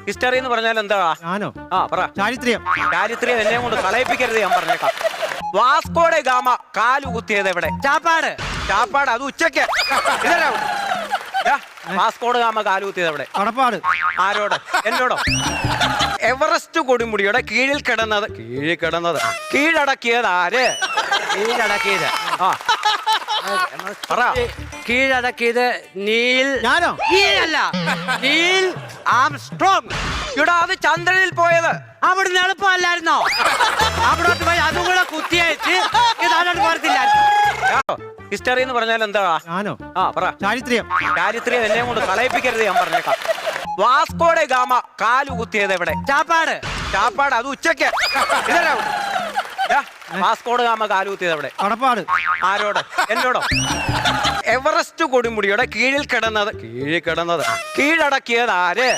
History എന്ന് പറഞ്ഞാൽ എന്താ? ഞാനോ? ആ പറ. ചാരിത്രം. ചാരിത്രം എന്നെ കൊണ്ട് കളയിപ്പിക്കരുത്, ഞാൻ പറഞ്ഞേക്കാം. വാസ്കോഡെ ഗാമ കാലു കുത്തിയത് എവിടെ? ചാപ്പാട്. ചാപ്പാട്, അത് ഉച്ചക്ക്. ഇതല്ല വാസ്കോഡ് ഗാമ കാലു കുത്തിയത് എവിടെ? കടപ്പാട്. ആരോട്? എന്നോടോ? എവറസ്റ്റ് കൊടുമുടിയുടെ കീഴിൽ കിടന്നത് കീഴടക്കിയത് ആര്? കീഴടക്കിയത് ആ പറ. കീഴടക്കിയത് നീൽ. ഞാനോ? നീലല്ല, നീൽ ആംസ്ട്രോങ്. ഇവിടെ അത് ചന്ദ്രനിൽ പോയത്. അവിടുന്ന് എളുപ്പമല്ലായിരുന്നോ? അവിടോട്ട് പോയി അതും കൂടെ കുത്തിയയച്ച് ഇതാരോട് പോരത്തില്ലായിരുന്നു. ഹിസ്റ്ററി എന്ന് പറഞ്ഞാൽ എന്താ? ഞാനോ? ആ പറ. ചാരിത്രം. ചാരിത്രം എന്നെ കൊണ്ട് കളയിപ്പിക്കരുത്, ഞാൻ പറഞ്ഞേക്കാം. വാസ്കോഡെ ഗാമ കാലു കുത്തിയത് എവിടെ? ചാപ്പാട്. ചാപ്പാട്, അത് ഉച്ചക്ക്. ഇതല്ല വാസ്കോഡ് ഗാമ കാലു കുത്തിയത് എവിടെ? കടപ്പാട്. ആരോട്? എന്നോടോ? എവറസ്റ്റ് കൊടുമുടിയുടെ കീഴിൽ കിടന്നത് കീഴടക്കിയത് ആര്?